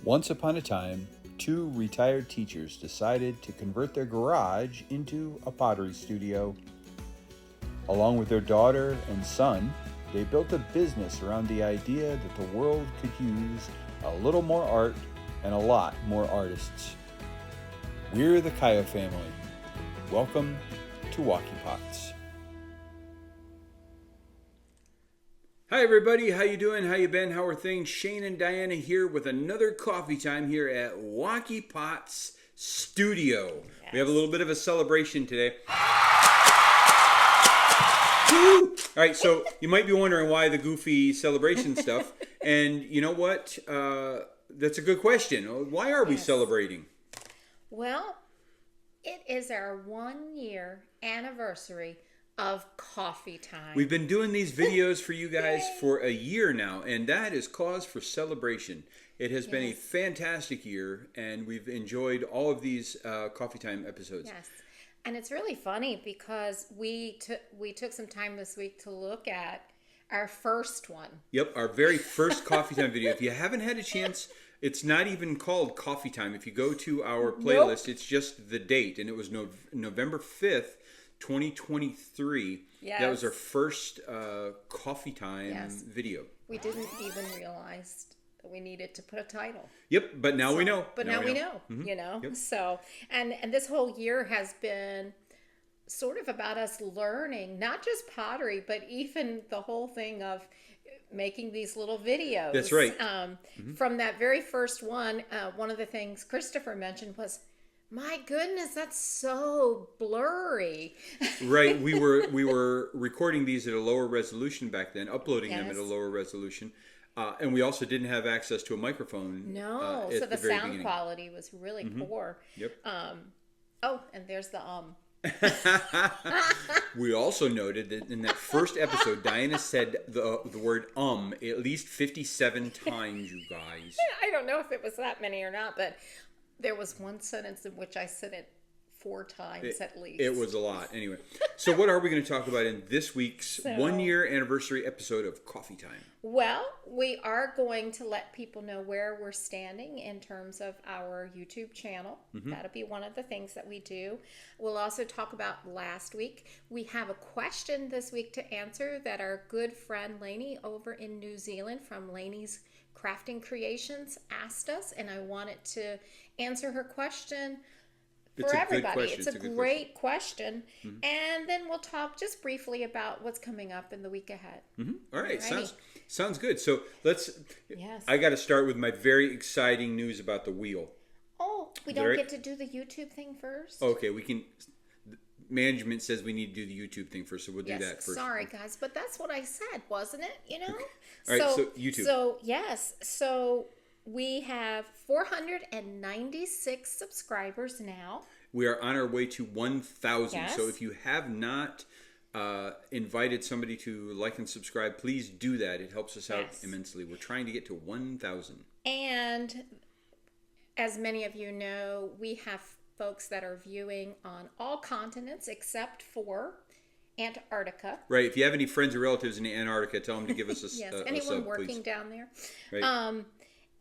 Once upon a time, two retired teachers decided to convert their garage into a pottery studio. Along with their daughter and son, they built a business around the idea that the world could use a little more art and a lot more artists. We're the Kaya family. Welcome to Wocky Pots. Hi everybody, how you doing? How you been? How are things? Shane and Diana here with another coffee time here at Wocky Pots Studio. Yes. We have a little bit of a celebration today. Woo! All right, so you might be wondering why the goofy celebration stuff, and you know what? That's a good question. Why are we celebrating? Well, it is our 1 year anniversary of coffee time. We've been doing these videos for you guys for a year now, and that is cause for celebration. It has been a fantastic year, and we've enjoyed all of these coffee time episodes. Yes, and it's really funny because we took some time this week to look at our first one. Yep, our very first coffee time video. If you haven't had a chance, it's not even called coffee time. If you go to our playlist, it's just the date, and it was November 5th, 2023. Yes. That was our first coffee time video. We didn't even realize that we needed to put a title. Yep, but now we know. But now we know, mm-hmm. You know. Yep. So, and this whole year has been sort of about us learning, not just pottery, but even the whole thing of making these little videos. That's right. From that very first one of the things Christopher mentioned was, my goodness, that's so blurry. Right. We were recording these at a lower resolution back then, uploading them at a lower resolution. And we also didn't have access to a microphone. No. So the sound quality was really poor. Yep. And there's the We also noted that in that first episode, Diana said the word at least 57 times, you guys. I don't know if it was that many or not, but there was one sentence in which I said it 4 times at least. It was a lot. Anyway, so what are we going to talk about in this week's 1 year anniversary episode of Coffee Time? Well, we are going to let people know where we're standing in terms of our YouTube channel. Mm-hmm. That'll be one of the things that we do. We'll also talk about last week. We have a question this week to answer that our good friend Lainey over in New Zealand from Lainey's Crafting Creations asked us, and I wanted to answer her question for everybody. It's a great question. Mm-hmm. And then we'll talk just briefly about what's coming up in the week ahead. Mm-hmm. All right. Sounds good. So I got to start with my very exciting news about the wheel. Oh, we don't get to do the YouTube thing first? Okay, we can. Management says we need to do the YouTube thing first, so we'll do that first. Sorry, guys, but that's what I said, wasn't it? You know? Okay. All right, so YouTube. So we have 496 subscribers now. We are on our way to 1,000. Yes. So if you have not invited somebody to like and subscribe, please do that. It helps us out immensely. We're trying to get to 1,000. And as many of you know, we have folks that are viewing on all continents except for Antarctica. Right. If you have any friends or relatives in Antarctica, tell them to give us a anyone sub, working please. Down there. Right.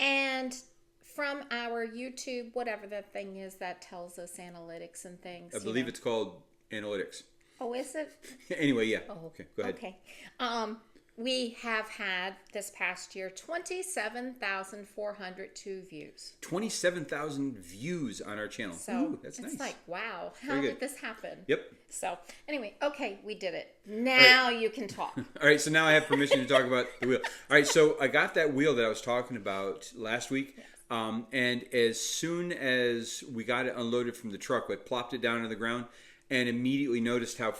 And from our YouTube, whatever the thing is that tells us analytics and things. I believe it's called analytics. Oh, is it? Anyway, yeah. Oh, okay. Go ahead. Okay. We have had this past year 27,402 views. 27,000 views on our channel. So that's it's nice. Like, wow, how did this happen? Yep. So anyway, okay, we did it. Now you can talk. All right, so now I have permission to talk about the wheel. All right, so I got that wheel that I was talking about last week. Yes. And as soon as we got it unloaded from the truck, I plopped it down on the ground and immediately noticed how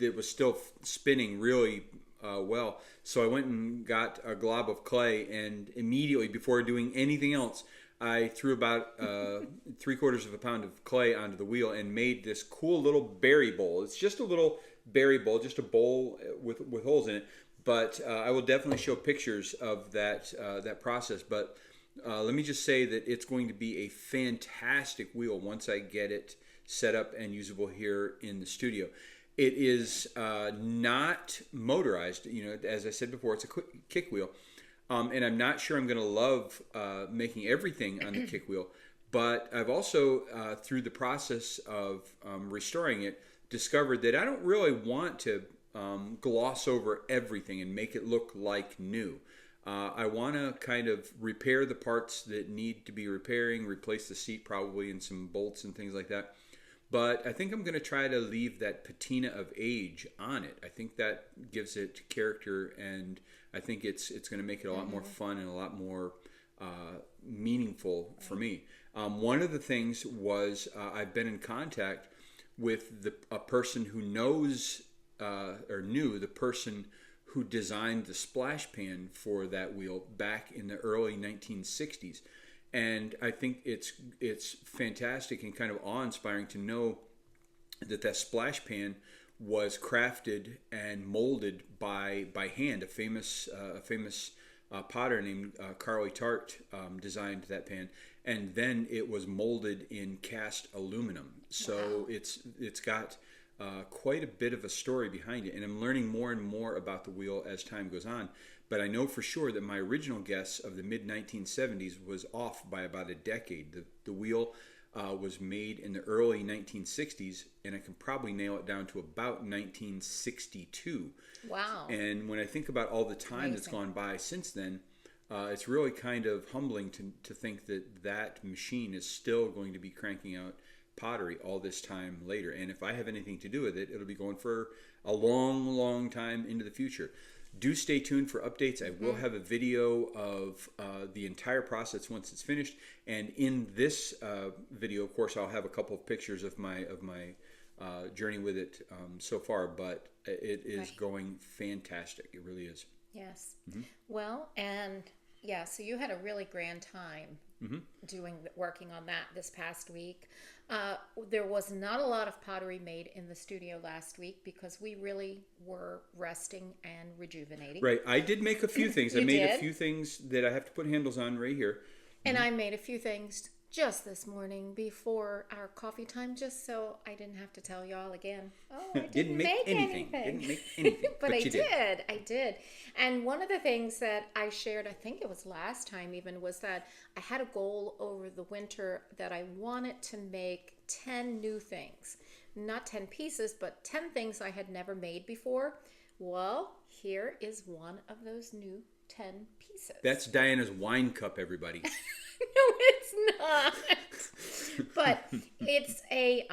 it was still spinning really well. So I went and got a glob of clay, and immediately, before doing anything else, I threw about 3/4 of a pound of clay onto the wheel and made this cool little berry bowl. It's just a little berry bowl, just a bowl with holes in it. But I will definitely show pictures of that process. But let me just say that it's going to be a fantastic wheel once I get it set up and usable here in the studio. It is not motorized. You know, as I said before, it's a quick kick wheel. And I'm not sure I'm going to love making everything on the kick wheel. But I've also, through the process of restoring it, discovered that I don't really want to gloss over everything and make it look like new. I want to kind of repair the parts that need to be repairing, replace the seat probably and some bolts and things like that. But I think I'm going to try to leave that patina of age on it. I think that gives it character, and I think it's going to make it a lot more fun and a lot more meaningful for me. One of the things was I've been in contact with a person who knows or knew the person who designed the splash pan for that wheel back in the early 1960s. And I think it's fantastic and kind of awe-inspiring to know that splash pan was crafted and molded by hand. A famous potter named Carly Tart designed that pan, and then it was molded in cast aluminum. So it's got quite a bit of a story behind it, and I'm learning more and more about the wheel as time goes on. But I know for sure that my original guess of the mid-1970s was off by about a decade. The wheel was made in the early 1960s, and I can probably nail it down to about 1962. Wow. And when I think about all the time that's gone by since then, it's really kind of humbling to think that machine is still going to be cranking out pottery all this time later. And if I have anything to do with it, it'll be going for a long, long time into the future. Do stay tuned for updates. I will have a video of the entire process once it's finished, and in this video, of course, I'll have a couple of pictures of my journey with it so far. But it is going fantastic. It really is. Yes. Well, and yeah, so you had a really grand time working on that this past week. There was not a lot of pottery made in the studio last week because we really were resting and rejuvenating. Right. I did make a few things. I made a few things that I have to put handles on right here. And I made a few things just this morning before our coffee time, just so I didn't have to tell y'all again. Oh, I didn't make anything. Didn't make anything. but I did. I did. And one of the things that I shared, I think it was last time even, was that I had a goal over the winter that I wanted to make 10 new things. Not 10 pieces, but 10 things I had never made before. Well, here is one of those new 10 pieces. That's Diana's wine cup, everybody. No, it's not. But it's a,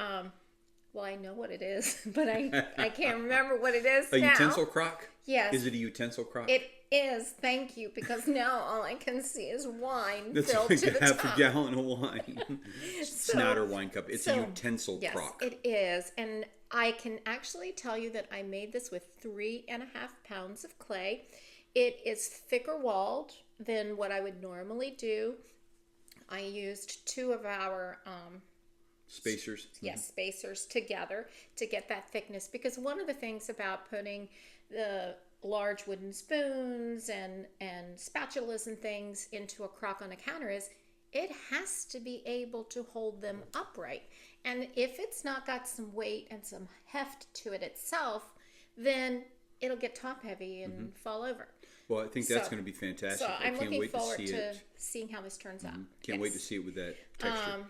well, I know what it is, but I can't remember what it is now. A utensil crock? Yes. Is it a utensil crock? It is, thank you, because now all I can see is wine That's filled like to the top. half a gallon of wine. It's not a wine cup. It's a utensil crock. Yes, it is. And I can actually tell you that I made this with 3.5 pounds of clay. It is thicker walled than what I would normally do. I used 2 of our spacers. Yes, spacers together to get that thickness. Because one of the things about putting the large wooden spoons and spatulas and things into a crock on a counter is it has to be able to hold them upright. And if it's not got some weight and some heft to it itself, then it'll get top heavy and fall over. Well, I think that's going to be fantastic. So I'm looking forward to to seeing how this turns out. Can't wait to see it with that texture.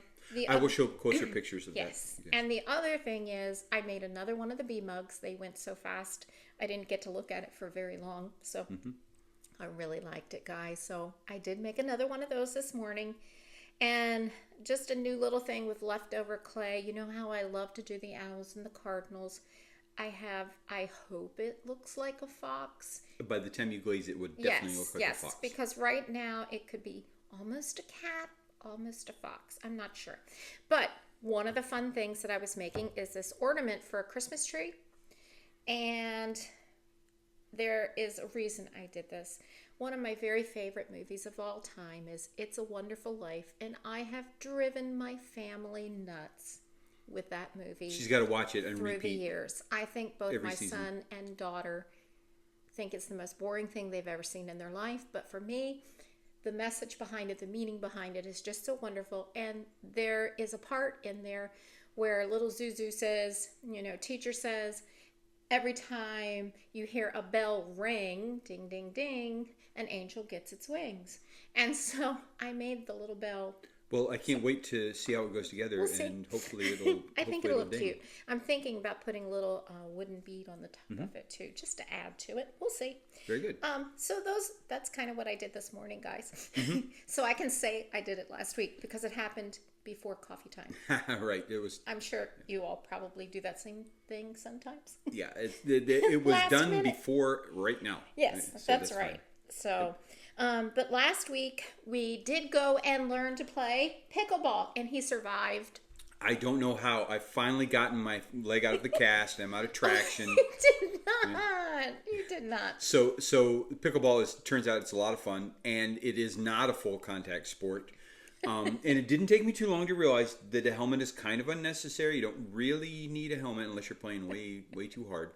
I will show closer pictures of that. Yes. And the other thing is I made another one of the bee mugs. They went so fast I didn't get to look at it for very long. So I really liked it, guys. So I did make another one of those this morning. And just a new little thing with leftover clay. You know how I love to do the owls and the cardinals. I hope it looks like a fox. By the time you glaze it, would definitely look like a fox. Yes, because right now it could be almost a cat, almost a fox. I'm not sure. But one of the fun things that I was making is this ornament for a Christmas tree. And there is a reason I did this. One of my very favorite movies of all time is It's a Wonderful Life. And I have driven my family nuts with that movie. She's got to watch it and through repeat. The years. I think both every my season. son and daughter think it's the most boring thing they've ever seen in their life. But for me, the message behind it, the meaning behind it is just so wonderful. And there is a part in there where little Zuzu says, teacher says, every time you hear a bell ring, ding, ding, ding, an angel gets its wings. And so I made the little bell. Well, I can't wait to see how it goes together, We'll see. and hopefully it'll. I think hopefully it'll look ding. cute. I'm thinking about putting a little wooden bead on the top of it too, just to add to it. We'll see. Very good. So that's kind of what I did this morning, guys. So I can say I did it last week because it happened before coffee time. Right. It was. I'm sure you all probably do that same thing sometimes. Yeah. It was done minute. before right now. Yes, So that's right. fine. So, but last week we did go and learn to play pickleball, and he survived. I don't know how. I've finally gotten my leg out of the cast. I'm out of traction. You did not. You did not. So pickleball turns out it's a lot of fun, and it is not a full contact sport. And it didn't take me too long to realize that a helmet is kind of unnecessary. You don't really need a helmet unless you're playing way too hard.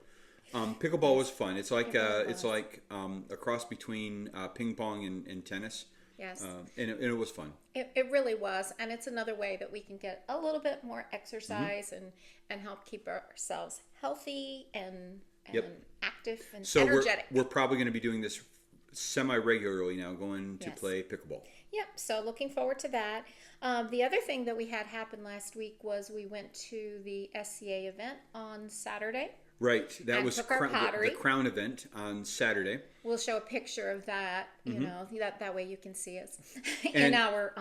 Pickleball was fun. It's like a cross between ping pong and tennis. Yes. And it was fun. It really was. And it's another way that we can get a little bit more exercise and help keep ourselves healthy and active and energetic. We're probably going to be doing this semi-regularly now, going to play pickleball. Yep. So looking forward to that. The other thing that we had happen last week was we went to the SCA event on Saturday. Right. That and was the Crown event on Saturday. We'll show a picture of that, you know, that way you can see us in our,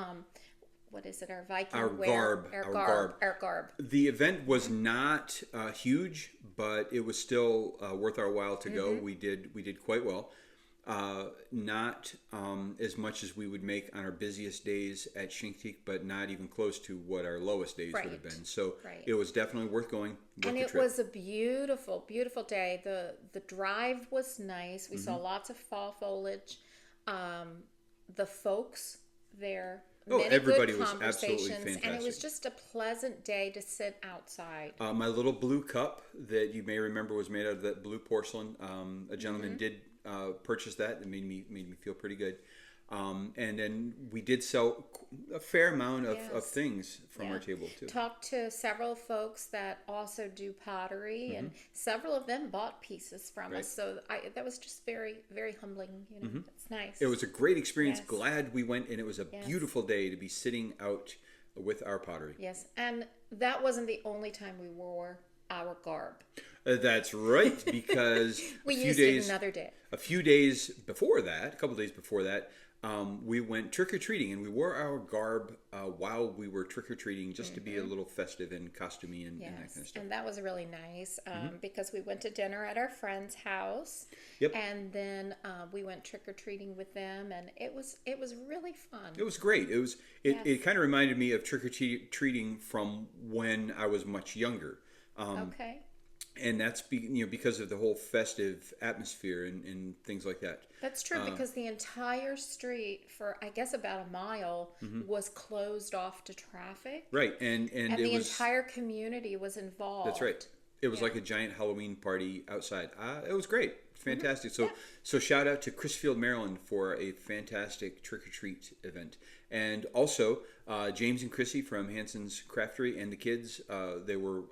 what is it, our Viking wear? Our garb. The event was not huge, but it was still worth our while to go. We did quite well. Not as much as we would make on our busiest days at Shinktink, but not even close to what our lowest days would have been. So it was definitely worth going. And it was a beautiful, beautiful day. The drive was nice. We saw lots of fall foliage. The folks there. Everybody was absolutely fantastic. And it was just a pleasant day to sit outside. My little blue cup that you may remember was made out of that blue porcelain. A gentleman did purchase that. It made me feel pretty good. And then we did sell a fair amount of things from our table too. Talked to several folks that also do pottery, and several of them bought pieces from us. So that was just very, very humbling. You know, it's nice. It was a great experience. Glad we went, and it was a beautiful day to be sitting out with our pottery. Yes, and that wasn't the only time we wore our garb. That's right, because we used it another day. A few days before that, a couple days before that, we went trick-or-treating, and we wore our garb while we were trick-or-treating just to be a little festive and costumey and that kind of stuff. And that was really nice because we went to dinner at our friend's house, and then we went trick-or-treating with them, and it was really fun. It was great. It kind of reminded me of trick-or-treating from when I was much younger. Okay. And that's because of the whole festive atmosphere and things like that. That's true, because the entire street for, I guess, about a mile was closed off to traffic. Right, and the entire community was involved. That's right. It was like a giant Halloween party outside. It was great. Fantastic. So shout out to Chrisfield, Maryland for a fantastic trick-or-treat event. And also James and Chrissy from Hanson's Craftery and the kids. They were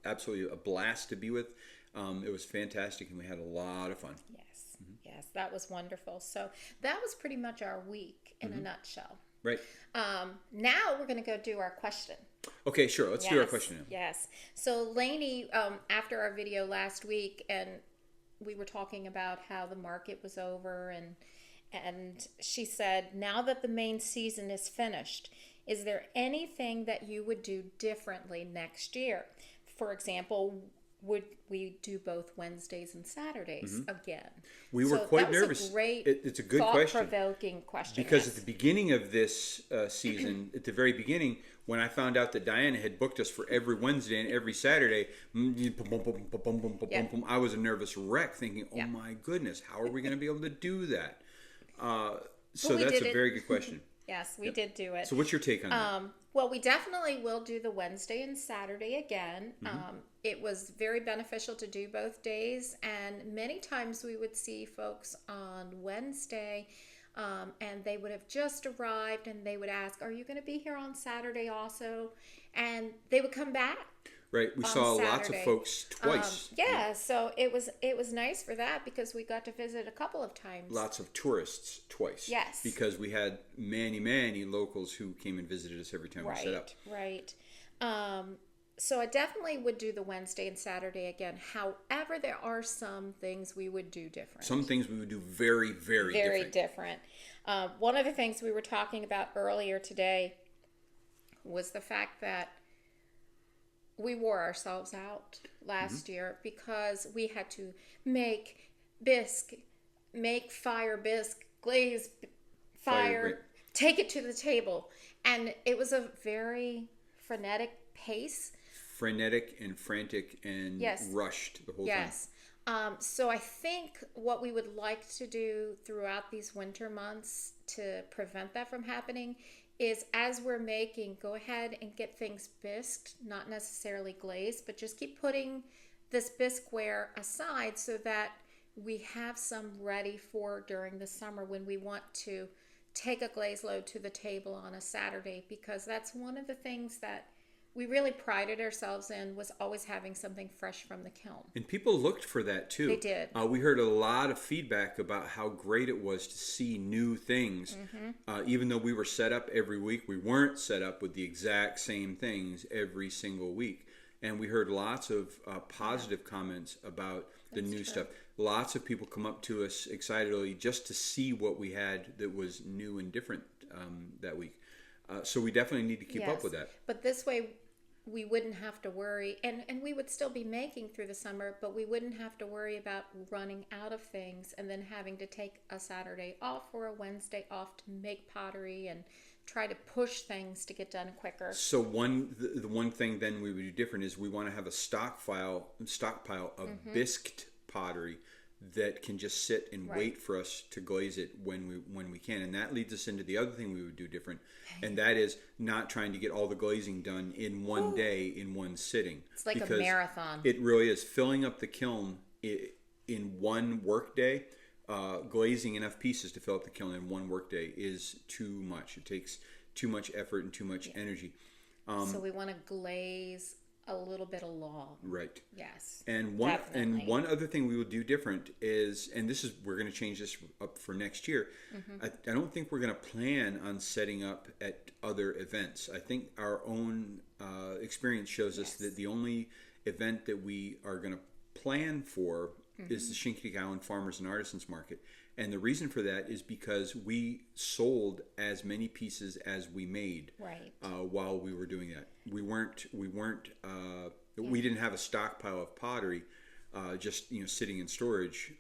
absolutely a blast to be with. It was fantastic, and we had a lot of fun. Yes, that was wonderful. So that was pretty much our week in a nutshell. Right. Now we're going to go do our question. Okay, sure. Let's do our question now. Yes. So Lainey, after our video last week, and we were talking about how the market was over, and she said, now that the main season is finished, is there anything that you would do differently next year? For example, would we do both Wednesdays and Saturdays again? We were quite nervous. It's a good question. Thought-provoking question. Because at the beginning of this season, at the very beginning, when I found out that Diana had booked us for every Wednesday and every Saturday, I was a nervous wreck thinking, oh my goodness, how are we going to be able to do that? So that's a very good question. Yes, we did do it. So what's your take on that? Well, we definitely will do the Wednesday and Saturday again. It was very beneficial to do both days, and many times we would see folks on Wednesday, and they would have just arrived, and they would ask, are you going to be here on Saturday also? And they would come back. Right. We on saw lots of Saturday. folks twice. Yeah, so it was nice for that because we got to visit a couple of times. Lots of tourists twice. Yes. Because we had many locals who came and visited us every time we set up. Right. So I definitely would do the Wednesday and Saturday again. However, there are some things we would do different. Some things we would do very different. One of the things we were talking about earlier today was the fact that we wore ourselves out last year because we had to make fire bisque, glaze fire, Right. take it to the table. And it was a very frenetic pace. Frenetic and frantic and rushed the whole time. So I think what we would like to do throughout these winter months to prevent that from happening is, as we're making, go ahead and get things bisqued, not necessarily glazed, but just keep putting this bisqueware aside so that we have some ready for during the summer when we want to take a glaze load to the table on a Saturday, because that's one of the things that we really prided ourselves in, was always having something fresh from the kiln. And people looked for that too. They did. We heard a lot of feedback about how great it was to see new things. Even though we were set up every week, we weren't set up with the exact same things every single week. And we heard lots of positive comments about the new stuff. Lots of people come up to us excitedly just to see what we had that was new and different that week. So we definitely need to keep up with that. But this way we wouldn't have to worry, and we would still be making through the summer, but we wouldn't have to worry about running out of things and then having to take a Saturday off or a Wednesday off to make pottery and try to push things to get done quicker. So the one thing then we would do different is we want to have a stockpile of bisqued pottery that can just sit and wait for us to glaze it when we can. And that leads us into the other thing we would do different, and that is not trying to get all the glazing done in one day, in one sitting. It's like a marathon. It really is. Filling up the kiln in one work day, glazing enough pieces to fill up the kiln in one work day is too much. It takes too much effort and too much energy. So we want to glaze a little bit along. Right. Yes. And one other thing we will do different is, and this is, we're going to change this up for next year. I don't think we're going to plan on setting up at other events. I think our own experience shows us that the only event that we are going to plan for is the Chincoteague Island Farmers and Artisans Market. And the reason for that is because we sold as many pieces as we made while we were doing that. We didn't have a stockpile of pottery just sitting in storage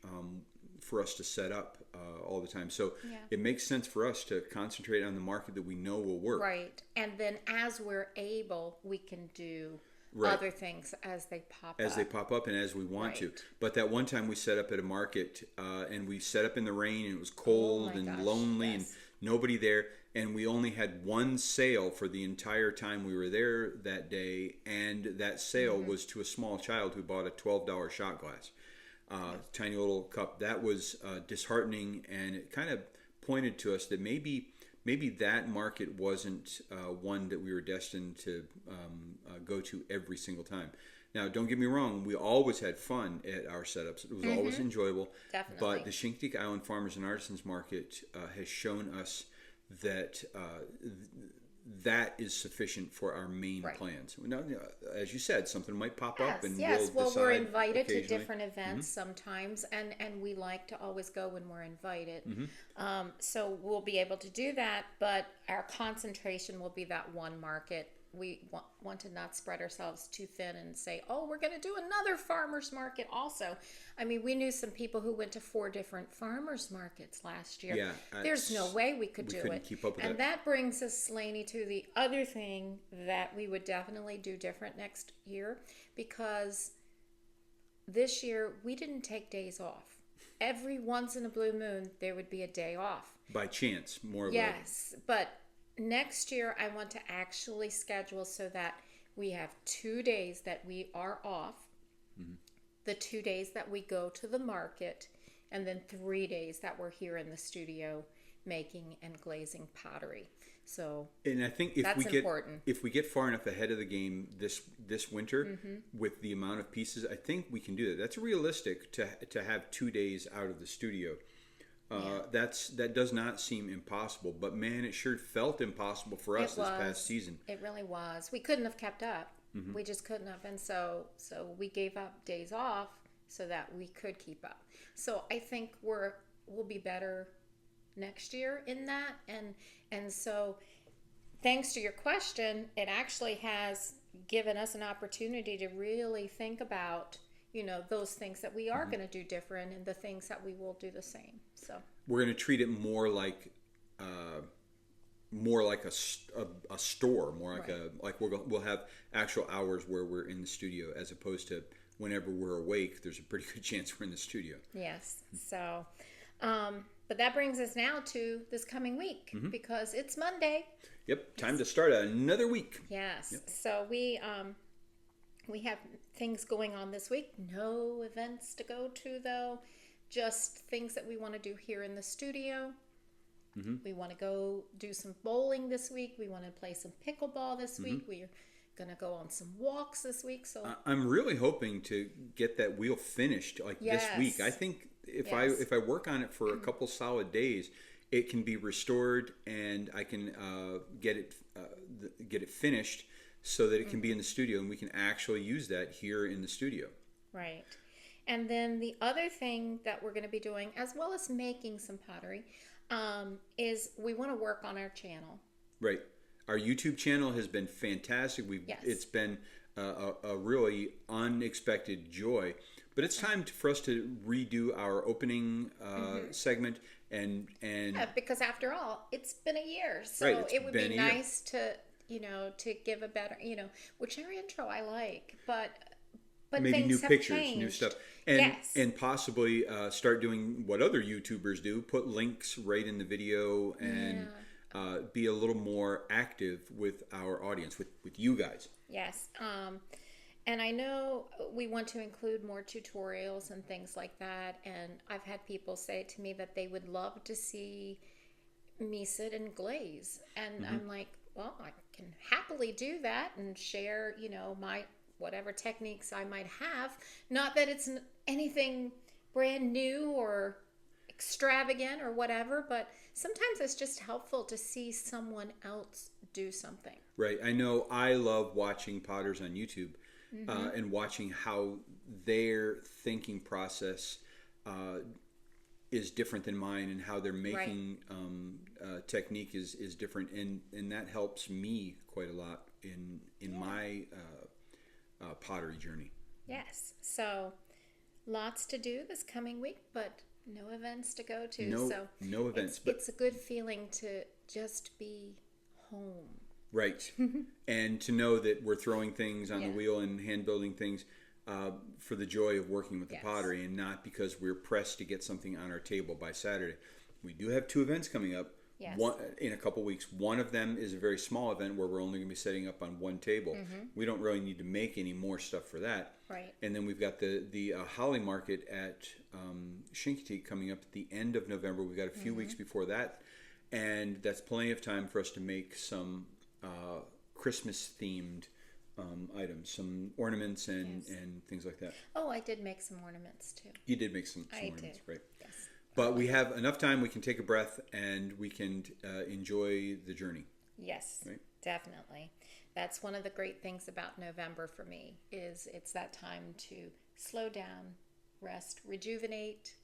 for us to set up all the time. So it makes sense for us to concentrate on the market that we know will work. Right. And then as we're able, we can do other things as they pop up and as we want to. But that one time we set up at a market and we set up in the rain, and it was cold and lonely and nobody there, and we only had one sale for the entire time we were there that day, and that sale was to a small child who bought a $12 shot glass, tiny little cup. That was disheartening, and it kind of pointed to us that maybe that market wasn't one that we were destined to go to every single time. Now, don't get me wrong, we always had fun at our setups. It was always enjoyable. Definitely. But the Chincoteague Island Farmers and Artisans Market has shown us that that is sufficient for our main plans. Now, as you said, something might pop up, and we're invited to different events sometimes, and we like to always go when we're invited. So we'll be able to do that, but our concentration will be that one market. We want to not spread ourselves too thin and say, oh, we're going to do another farmers market also. I mean, we knew some people who went to 4 different farmers markets last year. Yeah, there's no way we could do it. Keep up with and that brings us, Slaney, to the other thing that we would definitely do different next year, because this year we didn't take days off. Every once in a blue moon, there would be a day off. By chance, more of Yes, but next year I want to actually schedule so that we have 2 days that we are off, the 2 days that we go to the market, and then 3 days that we're here in the studio making and glazing pottery. So, and I think that's important. if we get far enough ahead of the game this winter with the amount of pieces, I think we can do that. That's realistic to have 2 days out of the studio. That does not seem impossible, but man, it sure felt impossible for us this past season. It really was. We couldn't have kept up. We just couldn't have, and so we gave up days off so that we could keep up. So I think we'll be better next year in that, and so thanks to your question, it actually has given us an opportunity to really think about those things that we are going to do different and the things that we will do the same. So we're going to treat it more like a store, more like we'll have actual hours where we're in the studio, as opposed to whenever we're awake. There's a pretty good chance we're in the studio. Yes. So, but that brings us now to this coming week, because it's Monday. Yep. Time to start another week. Yes. Yep. So we have things going on this week. No events to go to, though. Just things that we want to do here in the studio. We want to go do some bowling this week. We want to play some pickleball this week. We're going to go on some walks this week. So I'm really hoping to get that wheel finished this week. I think if I work on it for a couple solid days, it can be restored, and I can get it finished so that it can be in the studio, and we can actually use that here in the studio. Right. And then the other thing that we're going to be doing, as well as making some pottery, is we want to work on our channel. Right. Our YouTube channel has been fantastic. It's been a really unexpected joy. But it's time for us to redo our opening segment, and because after all, it's been a year, so it would be nice to give a better which our intro I like, but maybe things new have pictures, changed. new stuff, and possibly start doing what other YouTubers do: put links right in the video and be a little more active with our audience, with you guys. Yes. And I know we want to include more tutorials and things like that. And I've had people say to me that they would love to see me sit and glaze. And I'm like, well, I can happily do that and share, my whatever techniques I might have. Not that it's anything brand new or extravagant or whatever, but sometimes it's just helpful to see someone else do something. Right. I know I love watching potters on YouTube. And watching how their thinking process is different than mine, and how they're making technique is different, and that helps me quite a lot in my pottery journey. Yes. So lots to do this coming week, but no events to go to. No events. It's a good feeling to just be home. Right. And to know that we're throwing things on the wheel and hand building things for the joy of working with the pottery, and not because we're pressed to get something on our table by Saturday. We do have 2 events coming up in a couple weeks. One of them is a very small event where we're only going to be setting up on one table. We don't really need to make any more stuff for that. Right. And then we've got the Holly Market at Shinkatig coming up at the end of November. We've got a few weeks before that, and that's plenty of time for us to make some Christmas themed items, some ornaments and things like that. Oh, I did make some ornaments too. You did make some ornaments, right? Yes. But we have enough time. We can take a breath and we can enjoy the journey. Yes, right? Definitely. That's one of the great things about November for me, is it's that time to slow down, rest, rejuvenate,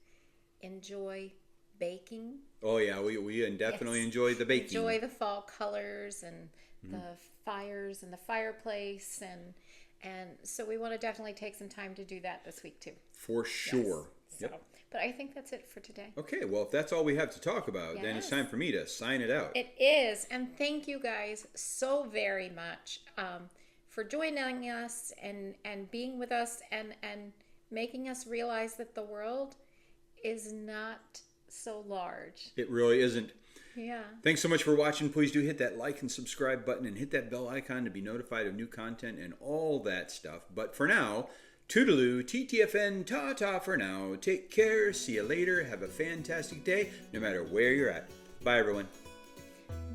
enjoy baking. Oh yeah, we definitely enjoy the baking. Enjoy the fall colors and the fires and the fireplace, and so we want to definitely take some time to do that this week too. For sure. Yes. So, but I think that's it for today. Okay, well, if that's all we have to talk about, then it's time for me to sign it out. It is, and thank you guys so very much for joining us and being with us and making us realize that the world is not so large. It really isn't. Yeah. Thanks so much for watching. Please do hit that like and subscribe button, and hit that bell icon to be notified of new content and all that stuff. But for now, toodaloo, TTFN, ta-ta for now. Take care. See you later. Have a fantastic day, no matter where you're at. Bye, everyone.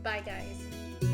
Bye, guys.